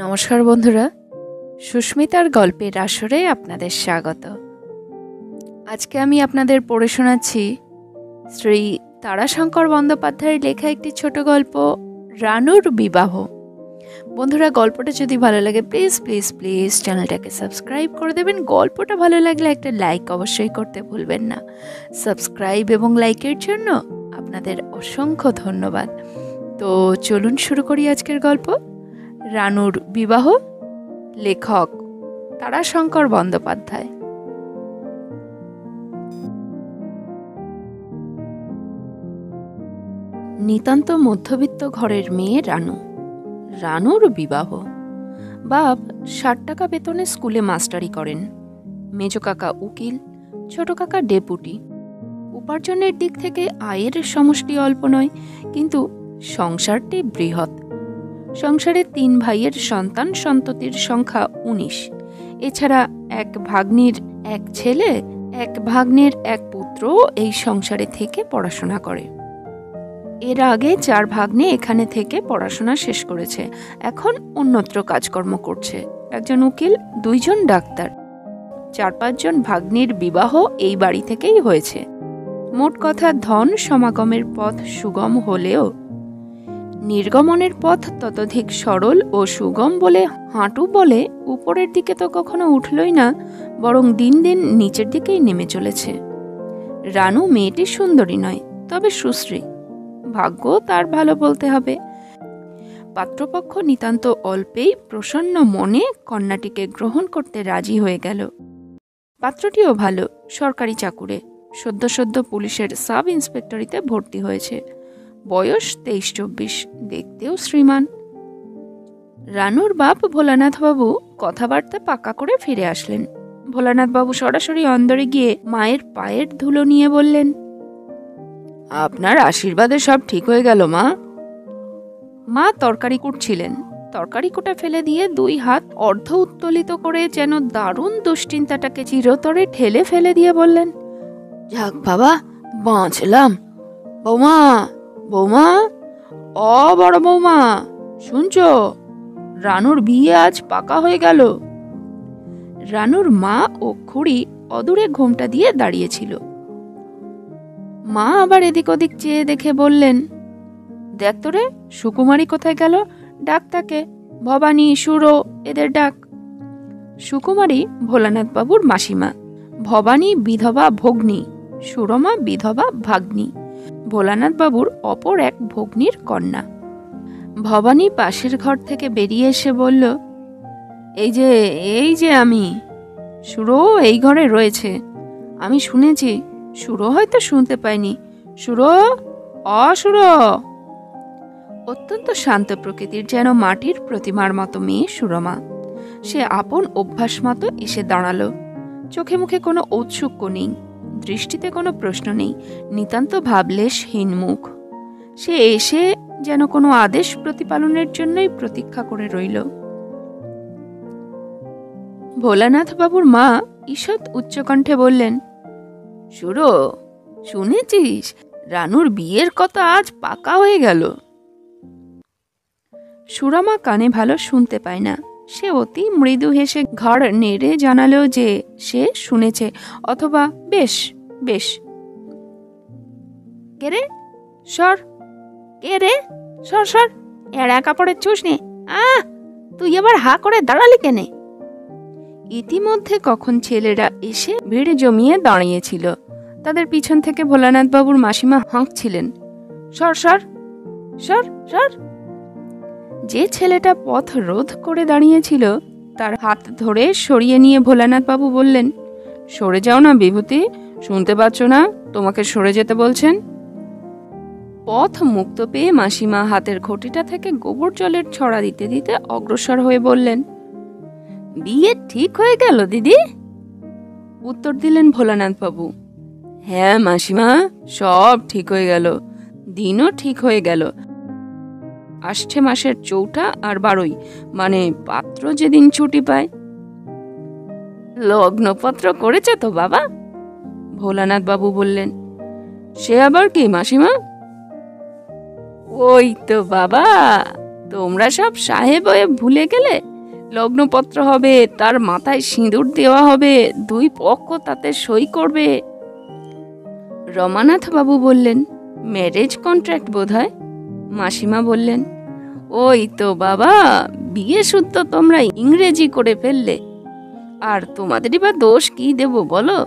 নমস্কার বন্ধুরা, সুস্মিতার গল্পের আসরে আপনাদের স্বাগত। আজকে আমি আপনাদের পড়ে শোনাচ্ছি শ্রী তারাশঙ্কর বন্দ্যোপাধ্যায়ের লেখা একটি ছোট গল্প, রানুর বিবাহ। বন্ধুরা, গল্পটা যদি ভালো লাগে প্লিজ প্লিজ প্লিজ চ্যানেলটাকে সাবস্ক্রাইব করে দেবেন। গল্পটা ভালো লাগলে একটা লাইক অবশ্যই করতে ভুলবেন না। সাবস্ক্রাইব এবং লাইকের জন্য আপনাদের অসংখ্য ধন্যবাদ। তো চলুন শুরু করি আজকের গল্প, রানুর বিবাহ। লেখক তারাশঙ্কর বন্দ্যোপাধ্যায়। নিতান্ত মধ্যবিত্ত ঘরের মেয়ে রানু। রানুর বিবাহ। বাপ 60 টাকা বেতনে স্কুলে মাস্টারি করেন। মেজ কাকা উকিল, ছোট কাকা ডেপুটি। উপার্জনের দিক থেকে আয়ের সমষ্টি অল্প নয়, কিন্তু সংসারটি বৃহৎ। সংসারে 3 ভাইয়ের সন্তান সন্ততির সংখ্যা 19। এছাড়া এক ভাগ্নির এক ছেলে, এক ভাগ্নের এক পুত্র এই সংসারে থেকে পড়াশোনা করে। এর আগে 4 ভাগ্নে এখানে থেকে পড়াশোনা শেষ করেছে, এখন অন্যত্র কাজকর্ম করছে। একজন উকিল, 2 জন ডাক্তার। 4-5 জন ভাগ্নির বিবাহ এই বাড়ি থেকেই হয়েছে। মোট কথা ধন সমাগমের পথ সুগম হলেও নির্গমনের পথ ততোধিক সরল ও সুগম বলে হাঁটু বলে উপরের দিকে তো কখনো উঠলই না, বরং দিন দিন নিচের দিকেই নেমে চলেছে। রানু মেয়েটি সুন্দরী নয়, তবে সুশ্রী। ভাগ্য তার ভালো বলতে হবে। পাত্রপক্ষ নিতান্ত অল্পেই প্রসন্ন মনে কন্যাটিকে গ্রহণ করতে রাজি হয়ে গেল। পাত্রটিও ভালো, সরকারি চাকুরে, সদ্য সদ্য পুলিশের সাব ইন্সপেক্টরিতে ভর্তি হয়েছে। বয়স 23-24, দেখতেও শ্রীমান। রানুর বাপ ভোলানাথবাবু কথাবার্তা পাকা করে ফিরে আসলেন। ভোলানাথবাবু সরাসরি অন্দরে গিয়ে মায়ের পায়ের ধুলো নিয়ে বললেন, আপনার আশীর্বাদে সব ঠিক হয়ে গেল মা। মা তরকারি কুটছিলেন। তরকারি কোটা ফেলে দিয়ে 2 হাত অর্ধ উত্তোলিত করে যেন দারুণ দুশ্চিন্তাটাকে চিরতরে ঠেলে ফেলে দিয়ে বললেন, যাক বাবা, বাঁচলাম। বৌমা, বৌমা, ও বড় বৌমা, শুনছো? রানুর বিয়ে আজ পাকা হয়ে গেল। রানুর মা ও খুড়ি অদূরে ঘোমটা দিয়ে দাঁড়িয়েছিল। মা আবার এদিক ওদিক চেয়ে দেখে বললেন, দেখ তো রে, সুকুমারী কোথায় গেল? ডাক তাকে। ভবানী, সুরো, এদের ডাক। সুকুমারী ভোলানাথবাবুর মাসিমা, ভবানী বিধবা ভগ্নী, সুরমা বিধবা ভাগ্নী, ভোলানাথবাবুর অপর এক ভগ্নীর কন্যা। ভবানী পাশের ঘর থেকে বেরিয়ে এসে বলল, এই যে আমি। সুরো এই ঘরে রয়েছে। আমি শুনেছি। সুরো হয়তো শুনতে পায়নি। সুরো, অসুরো। অত্যন্ত শান্ত প্রকৃতির, যেন মাটির প্রতিমার মতো মেয়ে সুরমা। সে আপন অভ্যাস মতো এসে দাঁড়ালো। চোখে মুখে কোনো ঔৎসুক্য নেই, দৃষ্টিতে কোনো প্রশ্ন নেই, নিতান্ত ভাবলেশহীন মুখ। সে এসে যেন কোনো আদেশ প্রতিপালনের জন্যই প্রতীক্ষা করে রইল। ভোলানাথ বাবুর মা ঈষৎ উচ্চকণ্ঠে বললেন, সুরো, শুনেছিস রানুর বিয়ের কথা আজ পাকা হয়ে গেল? সুরমা কানে ভালো শুনতে পায় না। সে অতি মৃদু হেসে ঘাড় নেড়ে জানালো যে সে শুনেছে, অথবা বেশ বেশ। কে রে? সর। কে রে? সর সর, এড়া কাপড়ের চুষ নে। তুই আবার হা করে দাঁড়ালি কেনে? ইতিমধ্যে কখন ছেলেরা এসে ভিড় জমিয়ে দাঁড়িয়েছিল। তাদের পিছন থেকে ভোলানাথবাবুর মাসিমা হাঁকছিলেন, সর সর সর সর। যে ছেলেটা পথ রোধ করে দাঁড়িয়েছিল তার হাত ধরে সরিয়ে নিয়ে ভোলানাথবাবু বললেন, সরে যাও না বিভূতি, শুনতে পাচ্ছ না তোমাকে সরে যেতে বলছেন? পথ মুক্ত পেয়ে মাসিমা হাতের ঘটিটা থেকে গোবর জলের ছড়া দিতে দিতে অগ্রসর হয়ে বললেন, বিয়ে ঠিক হয়ে গেল দিদি? উত্তর দিলেন ভোলানাথবাবু, হ্যাঁ মাসিমা, সব ঠিক হয়ে গেল। দিনও ঠিক হয়ে গেল। আসছে মাসের 4 আর 12, মানে পাত্র যেদিন ছুটি পায়। লগ্নপত্র করেছে তো বাবা? ভোলানাথবাবু বললেন। সে আবার কি মাসিমা? ওই তো বাবা, তোমরা সব সাহেব হয়ে ভুলে গেলে লগ্নপত্র হবে, তার মাথায় সিঁদুর দেওয়া হবে, দুই পক্ষ তাতে সই করবে। রমানাথ বাবু বললেন, ম্যারেজ কন্ট্রাক্ট বোধহয়। মাসিমা বললেন, ওই তো বাবা, বিয়ে শুদ্ধ তোমরা ইংরেজি করে ফেললে। আর তোমাদেরই বা দোষ কি দেব বলো?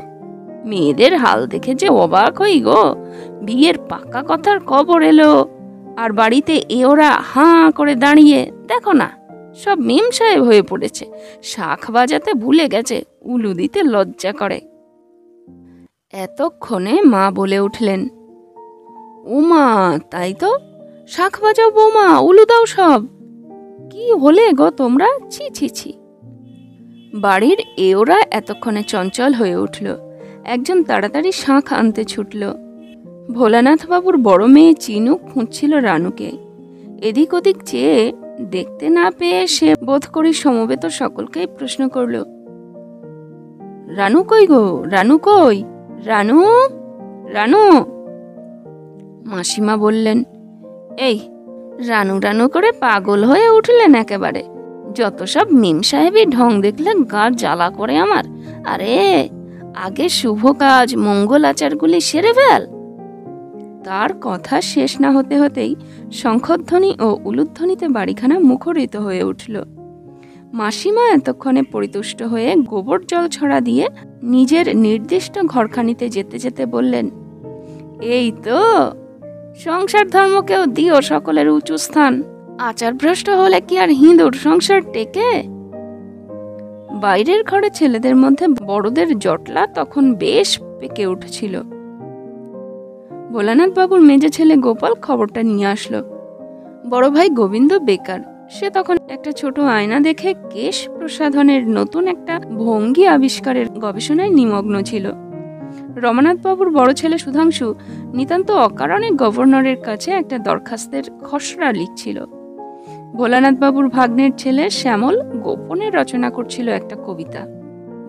মেয়েদের হাল দেখে যে অবাক হই গো। বিয়ের পাক্কা কথার খবর এলো, আর বাড়িতে ওরা হাঁ করে দাঁড়িয়ে, দেখো না, সব মেম সাহেব হয়ে পড়েছে, শাঁখ বাজাতে ভুলে গেছে, উলু দিতে লজ্জা করে। এতক্ষণে মা বলে উঠলেন, ও মা, তাই তো, শাঁখ বাজাও বৌমা, উলু দাও সব। কি হলে গো তোমরা, ছি ছি ছি। বাড়ির ওরা এতক্ষণে চঞ্চল হয়ে উঠল। একজন তাড়াতাড়ি শাঁখ আনতে ছুটল। ভোলানাথ বাবুর বড় মেয়ে চিনু খুঁজছিল রানুকে। এদিক ওদিক চেয়ে দেখতে না পেয়ে সে বোধ করি সমবেত সকলকেই প্রশ্ন করল, রানু কই গো, রানু কই, রানু, রানু। মাসিমা বললেন, এই রানু রানু করে পাগল হয়ে উঠলেন একেবারে। যত সব মিম সাহেবী ঢং দেখলে গা জ্বালা করে আমার। আরে আগে শুভ কাজ মঙ্গল আচারগুলি সেরে ফেল। তার কথা শেষ না হতে হতেই শঙ্খধ্বনি ও উলুধ্বনিতে বাড়িখানা মুখরিত হয়ে উঠল। মাসিমা এতক্ষণে পরিতুষ্ট হয়ে গোবর জল ছড়া দিয়ে নিজের নির্দিষ্ট ঘরখানিতে যেতে যেতে বললেন, এই তো, সংসার ধর্মকেও দিও সকলের উঁচু স্থান। আচার ভ্রষ্ট হলে কি আর হিঁদুর সংসার টেকে? বাইরের ঘরে ছেলেদের মধ্যে বড়দের জটলা তখন বেশ পেকে উঠছিল। ভোলানাথ বাবুর মেজে ছেলে গোপাল খবরটা নিয়ে আসলো। বড় ভাই গোবিন্দ বেকার। সে তখন একটা ছোট আয়না দেখে কেশ প্রসাধনের নতুন একটা ভঙ্গি আবিষ্কারের গবেষণায় নিমগ্ন ছিল। রমানাথ বাবুর বড় ছেলে সুধাংশু নিতান্ত অকারণে গভর্নরের কাছে একটা দরখাস্তের খসড়া লিখছিল। ভোলানাথ বাবুর ভাগ্নের ছেলে শ্যামল গোপনে রচনা করছিল একটা কবিতা।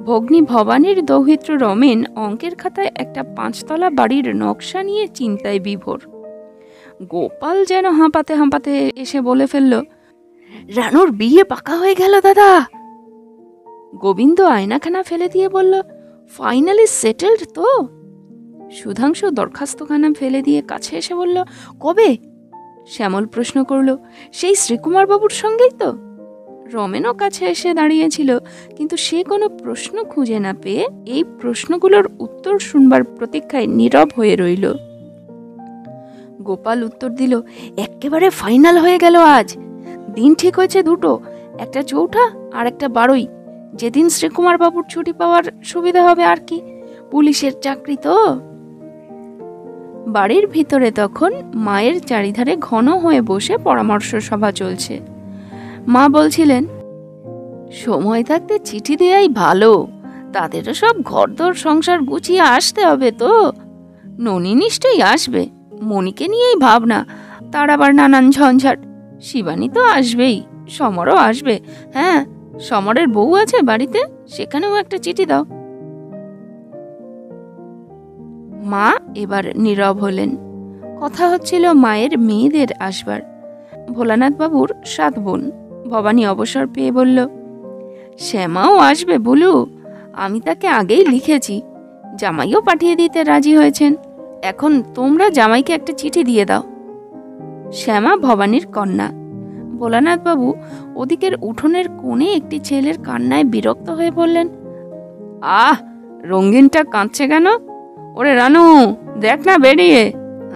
ভগ্নী ভবানীর দৌহিত্র রমেন অঙ্কের খাতায় একটা 5 তলা বাড়ির নকশা নিয়ে চিন্তায় বিভোর। গোপাল যেন হাঁপাতে হাঁপাতে এসে বলে ফেলল, রানুর বিয়ে পাকা হয়ে গেল দাদা। গোবিন্দ আয়নাখানা ফেলে দিয়ে বলল, ফাইনালি সেটেলড তো? সুধাংশু দরখাস্তখানা ফেলে দিয়ে কাছে এসে বলল, কবে? শ্যামল প্রশ্ন করল, সেই শ্রীকুমার বাবুর সঙ্গেই তো? রমেনও কাছে এসে দাঁড়িয়েছিল, কিন্তু সে কোনো প্রশ্ন খুঁজে না পেয়ে এই প্রশ্নগুলোর উত্তর শুনবার প্রতীক্ষায় নীরব হয়ে রইল। গোপাল উত্তর দিল, একেবারে ফাইনাল হয়ে গেল আজ। দিন ঠিক হয়েছে দুটো, একটা 4 আর একটা 12। যেদিন শ্রীকুমার বাবুর ছুটি পাওয়ার সুবিধা হবে আর কি, পুলিশের চাকরি তো। বাড়ির ভিতরে তখন মায়ের চারিধারে ঘন হয়ে বসে পরামর্শ সভা চলছে। মা বলছিলেন, সময় থাকতে চিঠি দেয়াই ভালো, তাদেরও সব ঘরদোর সংসার গুছিয়ে আসতে হবে তো। ননি নিশ্চয়ই আসবে, মনিকে নিয়েই ভাবনা, তার আবার নানান ঝঞ্ঝাট। শিবানী তো আসবেই, সমরও আসবে। হ্যাঁ, সমরের বউ আছে বাড়িতে, সেখানেও একটা চিঠি দাও। মা এবার নীরব হলেন। কথা হচ্ছিল মায়ের মেয়েদের আসবার। ভোলানাথ বাবুর 7 বোন। ভবানী অবসর পেয়ে বলল, শ্যামাও আসবে বুলু, আমি তাকে আগেই লিখেছি, জামাইও পাঠিয়ে দিতে রাজি হয়েছেন। এখন তোমরা জামাইকে একটা চিঠি দিয়ে দাও। শ্যামা ভবানীর কন্যা। ভোলানাথ বাবু ওদিকের উঠোনের কোণে একটি ছেলের কান্নায় বিরক্ত হয়ে বললেন, আহ, রঙিনটা কাঁদছে কেন? ওরে রানু, দেখ না বেরিয়ে।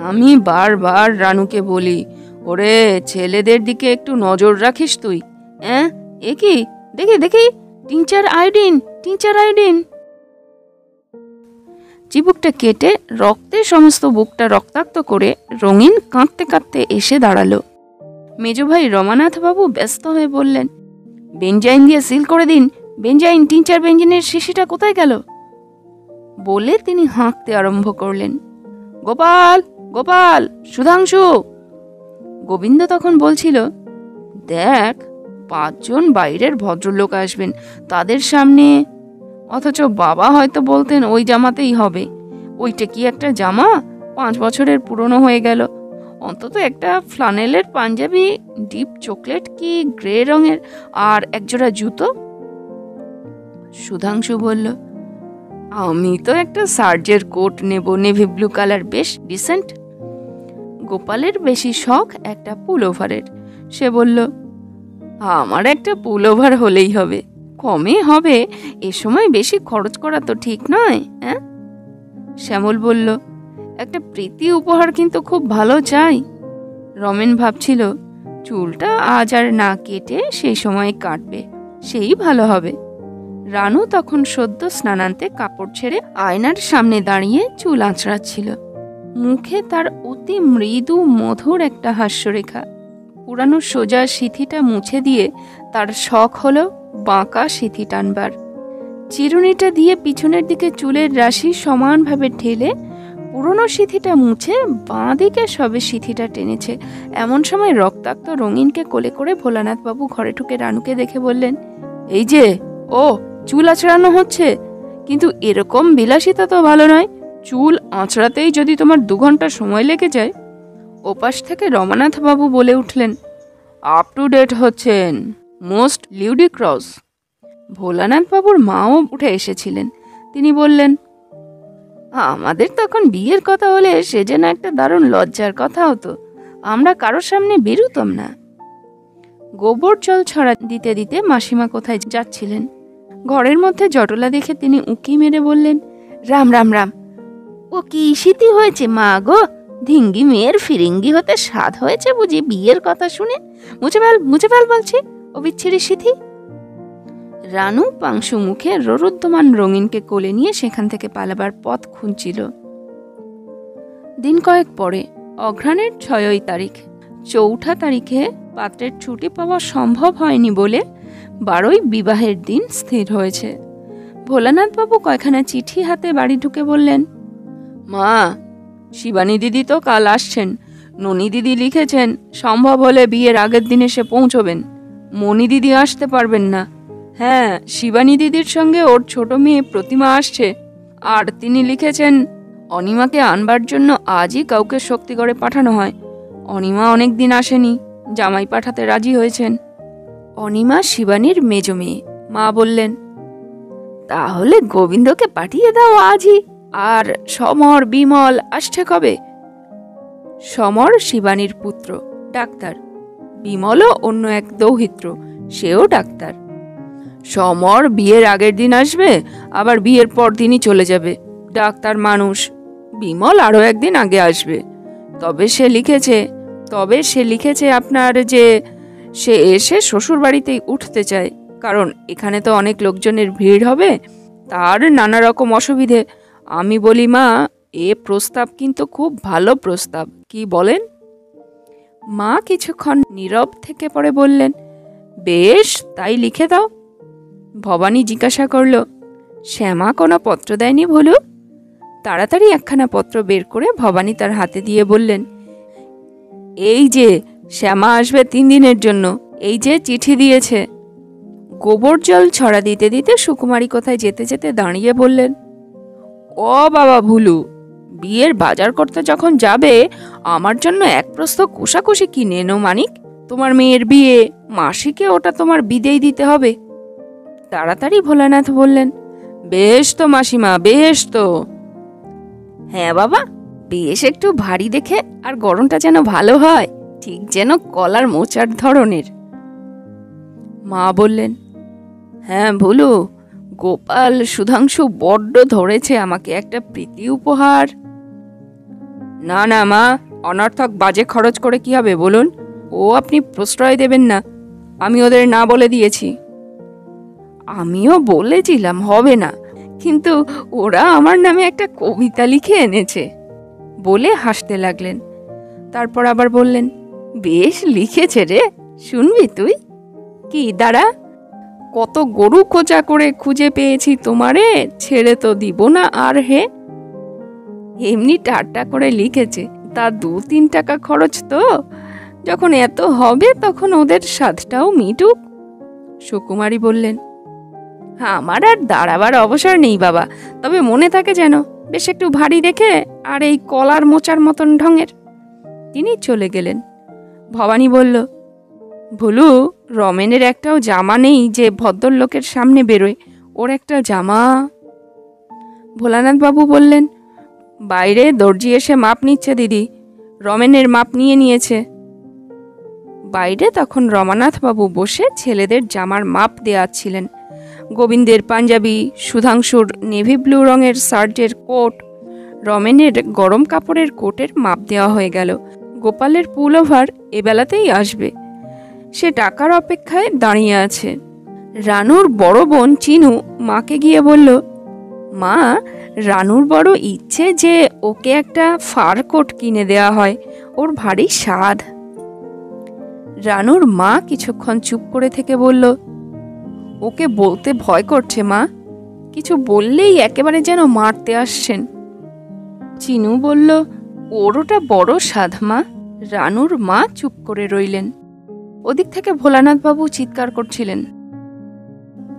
আমি বারবার রানুকে বলি, ওরে ছেলেদের দিকে একটু নজর রাখিস তুই। এ কি, দেখি দেখি, টিংচার আয়োডিন। চিবুকটা কেটে রক্তে সমস্ত বুকটা রক্তাক্ত করে রঙিন কাঁদতে কাঁদতে এসে দাঁড়ালো। মেজো ভাই রমানাথ বাবু ব্যস্ত হয়ে বললেন, বেঞ্জাইন দিয়ে সিল করে দিন। বেঞ্জাইন, টিংচার বেঞ্জিনের শিশিটা কোথায় গেল? বলে তিনি হাঁকতে আরম্ভ করলেন, গোপাল, গোপাল, সুধাংশু। গোবিন্দ তখন বলছিল, দেখ, 5 জন বাইরের ভদ্রলোক আসবেন, তাদের সামনে। অথচ বাবা হয়তো বলতেন ওই জামাতেই হবে। ওইটা কি একটা জামা, 5 বছরের পুরনো হয়ে গেল। অন্তত একটা ফ্লানেলের পাঞ্জাবি, ডিপ চকলেট কি গ্রে রঙের, আর একজোড়া জুতো। সুধাংশু বলল, আমি তো একটা সার্জের কোট নেব, নেভি ব্লু কালার, বেশ ডিসেন্ট। গোপালের বেশি শখ একটা পুলওভারের। সে বলল, আমার একটা পুলওভার হলেই হবে, কমে হবে, এ সময় বেশি খরচ করা তো ঠিক নয়। হ্যাঁ, শ্যামল বলল, একটা প্রীতি উপহার কিন্তু খুব ভালো চাই। রমেন ভাবছিল চুলটা আজ আর না কেটে সেই সময় কাটবে, সেই ভালো হবে। রানু তখন সদ্য স্নানান্তে কাপড় ছেড়ে আয়নার সামনে দাঁড়িয়ে চুল আঁচড়াচ্ছিল। মুখে তার অতি মৃদু মধুর একটা হাস্যরেখা। পুরানো সোজা সিথিটা মুছে দিয়ে তার শখ হলো বাঁকা সিথি টানবার। চিরুনিটা দিয়ে পিছনের দিকে চুলের রাশি সমানভাবে ঠেলে পুরনো সিথিটা মুছে বাঁ দিকে সবে সিথিটা টেনেছে। এমন সময় রক্তাক্ত রঙিনকে কোলে করে ভোলানাথ বাবু ঘরে ঢুকে রানুকে দেখে বললেন, এই যে, ও চুল আঁচড়ানো হচ্ছে, কিন্তু এরকম বিলাসিতা তো ভালো নয়। চুল আঁচড়াতেই যদি তোমার 2 ঘন্টা সময় লেগে যায়। ওপাশ থেকে রমানাথ বাবু বলে উঠলেন, আপ টু ডেট হচ্ছেন, মোস্ট লিউডিক্রস। ভোলানাথ বাবুর মাও উঠে এসেছিলেন। তিনি বললেন, আমাদের তখন বিয়ের কথা হলে সে যেন একটা দারুণ লজ্জার কথা হতো, আমরা কারোর সামনে বেরুতাম না। গোবর জল ছড়া দিতে দিতে মাসিমা কোথায় যাচ্ছিলেন। ঘরের মধ্যে জটলা দেখে তিনি উঁকি মেরে বললেন, রাম রাম রাম। ও কি শীতি হয়েছে মা গো, ধিঙ্গি মেয়ের ফিরিঙ্গি হতে স্বাদ হয়েছে বুঝি বিয়ের কথা শুনে? মুছে ফেল বলছি, ও বিচ্ছিরি সিথি। রানু পাংশু মুখে রোরুদ্ধমান রঙিনকে কোলে নিয়ে সেখান থেকে পালাবার পথ খুঁজছিল। দিন কয়েক পরে, অঘ্রাণের 6 তারিখ, 4 তারিখে পাত্রের ছুটি পাওয়া সম্ভব হয়নি বলে 12ই বিবাহের দিন স্থির হয়েছে। ভোলানাথ বাবু কয়খানা চিঠি হাতে বাড়ি ঢুকে বললেন, মা, শিবানী দিদি তো কাল আসছেন। ননি দিদি লিখেছেন সম্ভব হলে বিয়ের আগের দিন এসে পৌঁছবেন। মনি দিদি আসতে পারবেন না। হ্যাঁ, শিবানী দিদির সঙ্গে ওর ছোট মেয়ে প্রতিমা আসছে। আর তিনি লিখেছেন অনিমাকে আনবার জন্য আজই কাউকে শক্তিগড়ে পাঠানো হয়। অনিমা অনেক দিন আসেনি, জামাই পাঠাতে রাজি হয়েছেন। অনিমা শিবানীর মেজ মেয়ে। মা বললেন, তাহলে গোবিন্দকে পাঠিয়ে দাও আজই। আর সমর, বিমল আসছে কবে? সমর শিবানীর পুত্র, ডাক্তার। বিমলও অন্য এক দৌহিত্র, সেও ডাক্তার। সমর বিয়ের আগের দিন আসবে, আবার বিয়ের পর দিনই চলে যাবে, ডাক্তার মানুষ। বিমল আরো একদিন আগে আসবে। তবে সে লিখেছে আপনার যে সে এসে শ্বশুর বাড়িতেই উঠতে চায়, কারণ এখানে তো অনেক লোকজনের ভিড় হবে, তার নানা রকম অসুবিধে। আমি বলি, মা, এ প্রস্তাব কিন্তু খুব ভালো প্রস্তাব, কি বলেন? মা কিছুক্ষণ নীরব থেকে পরে বললেন, বেশ, তাই লিখে দাও। ভবানী জিজ্ঞাসা করল, শ্যামা কোনো পত্র দেয়নি ভুলু? তাড়াতাড়ি একখানা পত্র বের করে ভবানী তার হাতে দিয়ে বললেন, এই যে শ্যামা আসবে 3 দিনের জন্য, এই যে চিঠি দিয়েছে। গোবর জল ছড়া দিতে দিতে সুকুমারী কোথায় যেতে যেতে দাঁড়িয়ে বললেন, ও বাবা ভুলু, বিয়ের বাজার করতে যখন যাবে আমার জন্য এক প্রস্ত কোষাকুষি কিনে এনো মানিক। তোমার মেয়ের বিয়ে, মাসিকে ওটা তোমার বিদেই দিতে হবে। তাড়াতাড়ি ভোলানাথ বললেন, বেশ তো মাসিমা, বেশ তো। হ্যাঁ বাবা, বেশ একটু ভারী দেখে, আর গরমটা যেন ভালো হয়, ঠিক যেন কলার মোচার ধরনের। মা বললেন, হ্যাঁ ভুলু, গোপাল সুধাংশু বড্ড ধরেছে আমাকে একটা প্রীতি উপহার। না না মা, অনর্থক বাজে খরচ করে কি হবে বলুন? ও আপনি প্রশ্রয় দেবেন না, আমি ওদের না বলে দিয়েছি। আমিও বলেছিলাম হবে না, কিন্তু ওরা আমার নামে একটা কবিতা লিখে এনেছে বলে হাসতে লাগলেন। তারপর আবার বললেন, বেশ লিখেছে রে, শুনবি তুই? কি দাঁড়া, কত গরু খোঁজা করে খুঁজে পেয়েছি তোমারে, ছেড়ে তো দিব না আর হে। এমনি ঠাট্টা করে লিখেছে, তা 2-3 টাকা খরচ তো, যখন এত হবে তখন ওদের স্বাদটাও মিটুক। সুকুমারী বললেন, আমার আর দাঁড়াবার অবসর নেই বাবা, তবে মনে থাকে যেন, বেশ একটু ভারী দেখে, আর এই কলার মোচার মতন ঢঙের। তিনি চলে গেলেন। ভবানী বলল, ভুলু, রমেনের একটাও জামা নেই যে ভদ্রলোকের সামনে বেরোয়, ওর একটা জামা। ভোলানাথবাবু বললেন, বাইরে দর্জি এসে মাপ নিচ্ছে দিদি, রমেনের মাপ নিয়ে নিয়েছে। বাইরে তখন রমানাথবাবু বসে ছেলেদের জামার মাপ দেওয়াচ্ছিলেন। গোবিন্দের পাঞ্জাবি, সুধাংশুর নেভি ব্লু রঙের শার্টের কোট, রমেনের গরম কাপড়ের কোটের মাপ দেওয়া হয়ে গেল। গোপালের পুল ওভার এবেলাতেই আসবে, সে টাকার অপেক্ষায় দাঁড়িয়ে আছে। রানুর বড় বোন চিনু মাকে গিয়ে বলল, মা, রানুর বড় ইচ্ছে যে ওকে একটা ফার কোট কিনে দেওয়া হয়, ওর ভারী স্বাদ। রানুর মা কিছুক্ষণ চুপ করে থেকে বলল, ওকে বলতে ভয় করছে মা, কিছু বললেই একেবারে যেন মারতে আসছেন। চিনু বলল, ওর ওটা বড় স্বাদ মা। রানুর মা চুপ করে রইলেন। ওদিক থেকে ভোলানাথবাবু চিৎকার করছিলেন,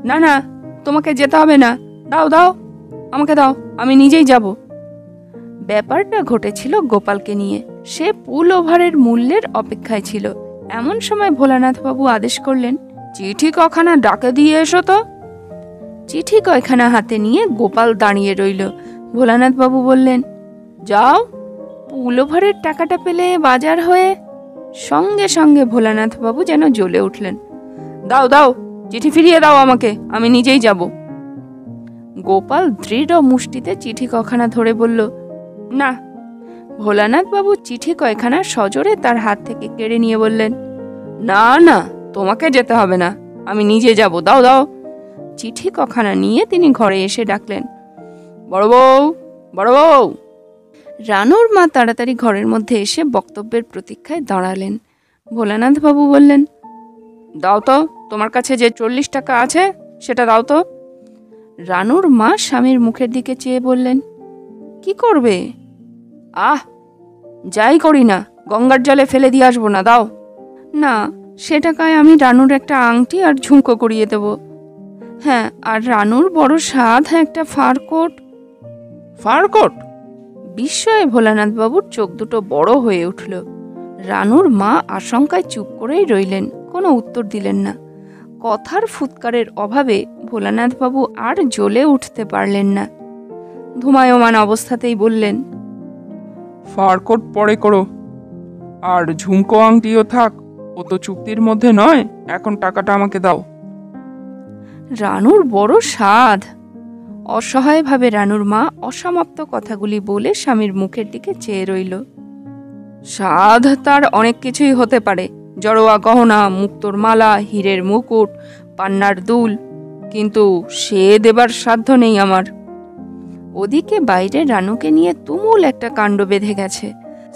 না না, তোমাকে যেতে হবে না, দাও দাও, আমাকে দাও, আমি নিজেই যাব। ব্যাপারটা ঘটেছিল গোপালকে নিয়ে। সে পুল ওভারের মূল্যের অপেক্ষায় ছিল। এমন সময় ভোলানাথবাবু আদেশ করলেন, চিঠি কখানা ডাকে দিয়ে এসো তো। চিঠি কয়খানা হাতে নিয়ে গোপাল দাঁড়িয়ে রইল। ভোলানাথবাবু বললেন, যাও, পুল ওভারের টাকাটা পেলে বাজার হয়ে। সঙ্গে সঙ্গে ভোলানাথবাবু যেন জ্বলে উঠলেন, দাও দাও, চিঠি ফিরিয়ে দাও আমাকে, আমি নিজেই যাব। গোপাল দৃঢ় মুষ্টিতে চিঠি কখানা ধরে বলল, না। ভোলানাথবাবু চিঠি কয়খানা সজোরে তার হাত থেকে কেড়ে নিয়ে বললেন, না না, তোমাকে যেতে হবে না, আমি নিজে যাব, দাও দাও। চিঠি কখানা নিয়ে তিনি ঘরে এসে ডাকলেন, বড় বউ, বড় বউ। রানুর মা তাড়াতাড়ি ঘরের মধ্যে এসে বক্তব্যের প্রতীক্ষায় দাঁড়ালেন। ভোলানাথবাবু বললেন, দাও তো, তোমার কাছে যে 40 টাকা আছে সেটা দাও তো। রানুর মা স্বামীর মুখের দিকে চেয়ে বললেন, কি করবে? যাই করি না, গঙ্গার জলে ফেলে দিয়ে আসবো না, দাও। না, সে টাকায় আমি রানুর একটা আংটি আর ঝুমকো করিয়ে দেব। হ্যাঁ, আর রানুর বড় সাধ একটা ফার কোট। Fur coat? বিস্ময়ে ভোলানাথবাবুর চোখ দুটো বড় হয়ে উঠল। রানুর মা আশঙ্কায় চুপ করেই রইলেন, কোনো উত্তর দিলেন না। কথার ফুৎকারের অভাবে ভোলানাথবাবু আর জ্বলে উঠতে পারলেন না। ধুমায়মান অবস্থাতেই বললেন, ফার কোট পরে করো, আর ঝুমকো আংটিও থাক, ও তো চুক্তির মধ্যে নয়, এখন টাকাটা আমাকে দাও। রানুর বড় সাধ। অসহায়ভাবে রানুর মা অসমাপ্ত কথাগুলি বলে স্বামীর মুখের দিকে চেয়ে রইল। সাধ তার অনেক কিছুই হতে পারে, জড়োয়া গহনা, মুক্তোর মালা, হীরের মুকুট, পান্নার দুল, কিন্তু সে দেবার সাধ্য নেই আমার। ওদিকে বাইরে রানুকে নিয়ে তুমুল একটা কাণ্ড বেঁধে গেছে।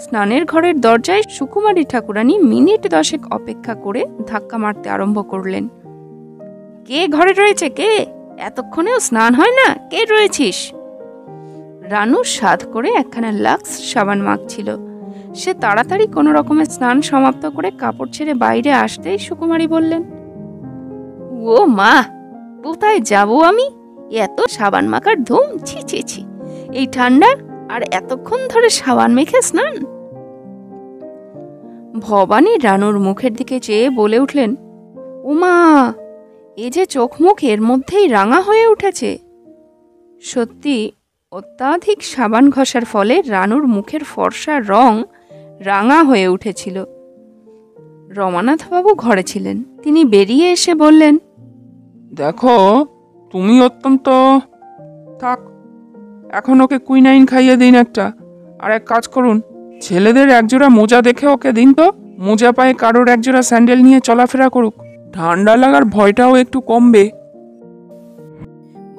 স্নানের ঘরের দরজায় সুকুমারী ঠাকুরানী মিনিট 10 অপেক্ষা করে ধাক্কা মারতে আরম্ভ করলেন। কে ঘরে রয়েছে? কে? এতক্ষণেও স্নান হয় না? কে রয়েছিস? রানু সাধ করে একখানা লাক্স সাবান মাখছিল। সে তাড়াতাড়ি কোনো রকমের স্নান সমাপ্ত করে কাপড় ছেড়ে বাইরে আসতেই সুকুমারী বললেন, ও মা, কোথায় যাব আমি? এত সাবান মাখার ধুম, ছি ছি ছি, এই ঠান্ডা আর এতক্ষণ ধরে সাবান মেখে স্নান। ভবানী রানুর মুখের দিকে চেয়ে বলে উঠলেন, উমা, এ যে চোখ মুখ এর মধ্যেই রাঙা হয়ে উঠেছে। সত্যি অত্যাধিক সাবান ঘষার ফলে রানুর মুখের ফর্সা রং রাঙা হয়ে উঠেছিল। রমানাথবাবু ঘরে ছিলেন। তিনি বেরিয়ে এসে বললেন, দেখো, তুমি অত্যন্ত থাক, এখন ওকে কুইনাইন খাইয়ে দিন একটা। আর এক কাজ করুন, ছেলেদের একজোড়া মোজা দেখে ওকে দিন তো, মোজা পায়ে কারোর একজোড়া স্যান্ডেল নিয়ে চলাফেরা করুক, ঠান্ডা লাগার ভয়টাও একটু কমবে।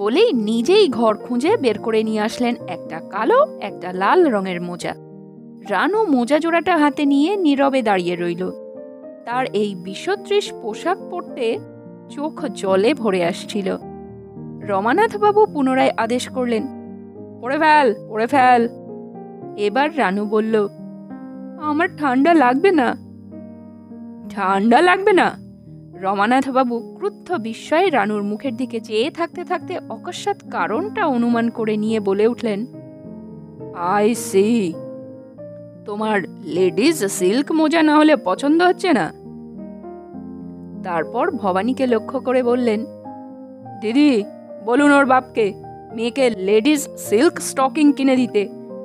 বলেই নিজেই ঘর খুঁজে বের করে নিয়ে আসলেন একটা কালো, একটা লাল রঙের মোজা। রানু মোজা জোড়াটা হাতে নিয়ে নীরবে দাঁড়িয়ে রইল। তার এই বিষদৃশ পোশাক পরতে চোখ জলে ভরে আসছিল। রমানাথবাবু পুনরায় আদেশ করলেন, পরে ফেল, পরে ফেল। এবার রানু বলল, আমার ঠান্ডা লাগবে না। ঠান্ডা লাগবে না? রমানাথবাবু ক্রুদ্ধ বিস্ময়ে রানুর মুখের দিকে চেয়ে থাকতে থাকতে অকস্মাৎ কারণটা অনুমান করে নিয়ে বলে উঠলেন, আই সি। তোমার লেডিস সিল্ক মোজা না হলে পছন্দ হচ্ছে না? তারপর ভবানীকে লক্ষ্য করে বললেন, দিদি বলুন ওর বাপকে মেয়েকে লেডিস সিল্ক স্টকিং কিনে দিতে,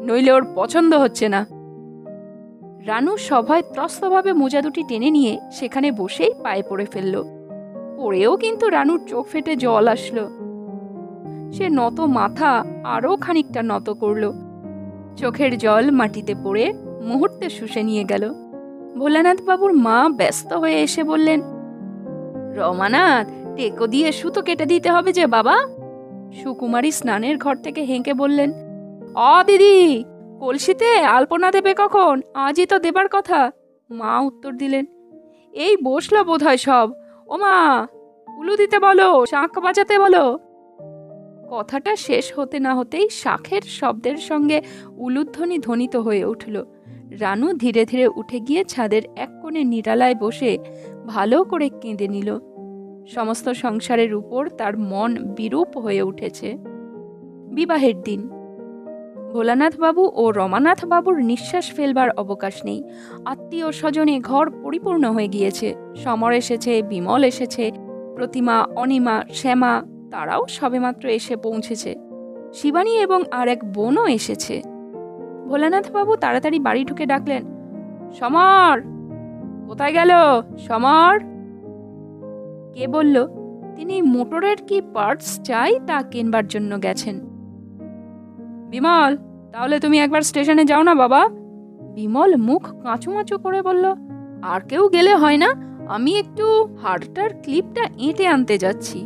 নইলে ওর পছন্দ হচ্ছে না। রানু সভায় ত্রস্তভাবে মোজা দুটি টেনে নিয়ে সেখানে বসেই পায়ে পড়ে ফেলল। পড়েও কিন্তু রানুর চোখ ফেটে জল আসলো। সে নত মাথা আরও খানিকটা নত করল। চোখের জল মাটিতে পড়ে মুহূর্তে শুষে নিয়ে গেল। ভোলানাথ বাবুর মা ব্যস্ত হয়ে এসে বললেন, রমানাথ, টেকো দিয়ে সুতো কেটে দিতে হবে যে বাবা। সুকুমারী স্নানের ঘর থেকে হেঁকে বললেন, দিদি, কলসিতে আলপনা দেবে কখন? আজই তো দেবার কথা। মা উত্তর দিলেন, এই বসলো বোধহয় সব। ও মা, উলু দিতে বলো, শাঁখ বাজাতে বলো। কথাটা শেষ হতে না হতেই শাঁখের শব্দের সঙ্গে উলুধ্বনি ধ্বনিত হয়ে উঠল। রানু ধীরে ধীরে উঠে গিয়ে ছাদের এক কোণে নিরালায় বসে ভালো করে কেঁদে নিল। সমস্ত সংসারের উপর তার মন বিরূপ হয়ে উঠেছে। বিবাহের দিন। ভোলানাথ বাবু ও রমানাথ বাবুর নিঃশ্বাস ফেলবার অবকাশ নেই। আত্মীয় স্বজনে ঘর পরিপূর্ণ হয়ে গিয়েছে। সমর এসেছে, বিমল এসেছে, প্রতিমা, অনিমা, শ্যামা, তারাও সবেমাত্র এসে পৌঁছেছে। শিবানী এবং আর এক বোনও এসেছে। ভোলানাথ বাবু তাড়াতাড়ি বাড়ি ঢুকে ডাকলেন, সমর! কোথায় গেল সমর? কে বলল তিনি মোটরের কি পার্টস চাই তা কেনবার জন্য গেছেন। বিমল, তাহলে তুমি একবার স্টেশনে যাও না বাবা। বিমল মুখ কাঁচুমাচু করে বলল, আর কেউ গেলে হয় না, আমি একটু হারটার ক্লিপটা এঁটে আনতে যাচ্ছি।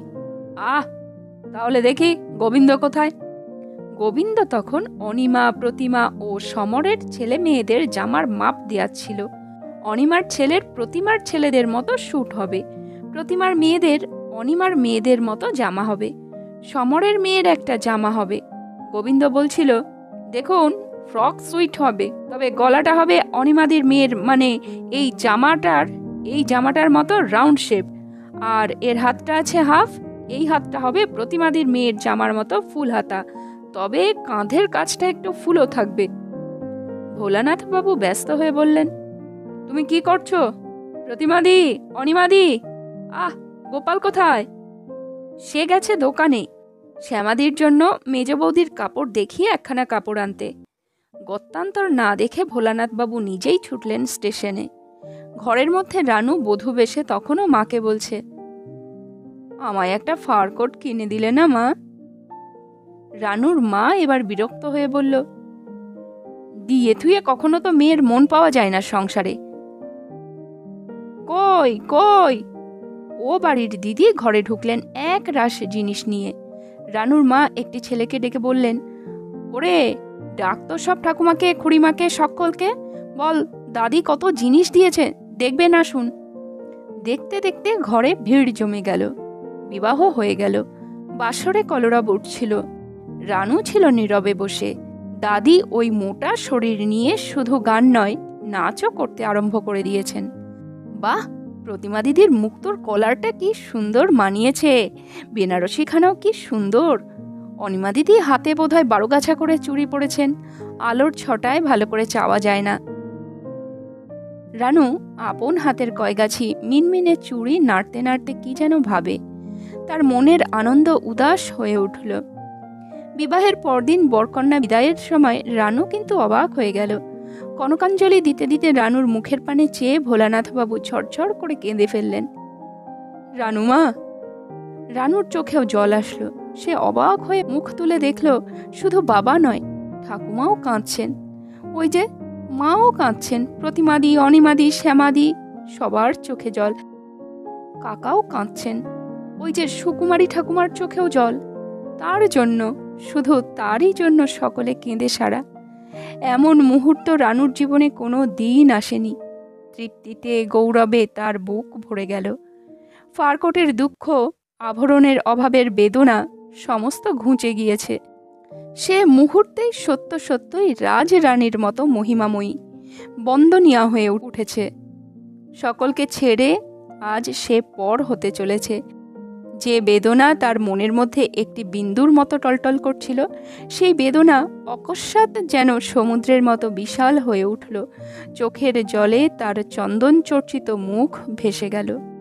তাহলে দেখি গোবিন্দ কোথায়? গোবিন্দ তখন অনিমা, প্রতিমা ও সমরের ছেলে মেয়েদের জামার মাপ দেওয়াচ্ছিল। অনিমার ছেলের প্রতিমার ছেলেদের মতো স্যুট হবে, প্রতিমার মেয়েদের অনিমার মেয়েদের মতো জামা হবে, সমরের মেয়ের একটা জামা হবে। গোবিন্দ বলছিল, দেখুন, ফ্রক সুইট হবে, তবে গলাটা হবে অনিমাদির মেয়ের, মানে এই জামাটার মতো রাউন্ড শেপ, আর এর হাতটা আছে হাফ, এই হাতটা হবে প্রতিমাদির মেয়ের জামার মতো ফুল হাতা, তবে কাঁধের কাছটা একটু ফুলও থাকবে। ভোলানাথ বাবু ব্যস্ত হয়ে বললেন, তুমি কি করছো? প্রতিমাদি, অনিমাদি, গোপাল কোথায়? সে গেছে দোকানে শ্যামাদির জন্য মেজ বৌদির কাপড় দেখিয়ে একখানা কাপড় আনতে। গত্যান্তর না দেখে ভোলানাথ বাবু নিজেই ছুটলেন স্টেশনে। ঘরের মধ্যে রানু বধূ বেশে তখনও মাকে বলছে, আমায় একটা ফার কোট কিনে দিলে না মা? রানুর মা এবার বিরক্ত হয়ে বলল, দিয়ে থুয়ে কখনো তো মেয়ের মন পাওয়া যায় না সংসারে। কই কই? ও বাড়ির দিদি ঘরে ঢুকলেন এক রাশ জিনিস নিয়ে। রানুর মা একটি ছেলেকে ডেকে বললেন, ওরে, ডাক তো সব ঠাকুমাকে, খুড়িমাকে, সকলকে, বল দাদি কত জিনিস দিয়েছে, দেখবে না শুন। দেখতে দেখতে ঘরে ভিড় জমে গেল। বিবাহ হয়ে গেল। বাসরে কলরব উঠছিল। রানু ছিল নীরবে বসে। দাদি ওই মোটা শরীর নিয়ে শুধু গান নয়, নাচও করতে আরম্ভ করে দিয়েছেন। বাহ, প্রতিমা দিদির মুক্তোর কলারটা কি সুন্দর মানিয়েছে, বেনারসিখানাও কি সুন্দর। অনিমা দিদি হাতে বোধহয় 12 গাছা করে চুড়ি পরেছেন, আলোর ছটায় ভালো করে চাওয়া যায় না। রানু আপন হাতের কয়গাছি মিনমিনে চুড়ি নাড়তে নাড়তে কি যেন ভাবে। তার মনের আনন্দ উদাস হয়ে উঠল। বিবাহের পরদিন বরকন্যা বিদায়ের সময় রানু কিন্তু অবাক হয়ে গেল। কনকাঞ্জলি দিতে দিতে রানুর মুখের পানে চেয়ে ভোলানাথবাবু ঝরঝর করে কেঁদে ফেললেন। রানুমা! রানুর চোখেও জল আসলো। সে অবাক হয়ে মুখ তুলে দেখল, শুধু বাবা নয়, ঠাকুমাও কাঁদছেন। ওই যে মাও কাঁদছেন, প্রতিমাদি, অনিমাদি, শ্যামাদি, সবার চোখে জল। কাকাও কাঁদছেন। ওই যে সুকুমারী ঠাকুমার চোখেও জল। তার জন্য, শুধু তারই জন্য সকলে কেঁদে সারা। এমন মুহূর্ত রানুর জীবনে কোনো দিন আসেনি। তৃপ্তিতে, গৌরবে তার বুক ভরে গেল। ফারকোটের দুঃখ, আভরণের অভাবের বেদনা সমস্ত ঘুঁচে গিয়েছে। সে মুহূর্তেই সত্য সত্যই রাজরানীর মতো মহিমাময়ী, বন্দনীয়া হয়ে উঠেছে। সকলকে ছেড়ে আজ সে পর হতে চলেছে। যে বেদনা তার মনের মধ্যে একটি বিন্দুর মতো টলটল করছিল, সেই বেদনা অকস্মাৎ যেন সমুদ্রের মতো বিশাল হয়ে উঠল। চোখের জলে তার চন্দন চর্চিত মুখ ভেসে গেল।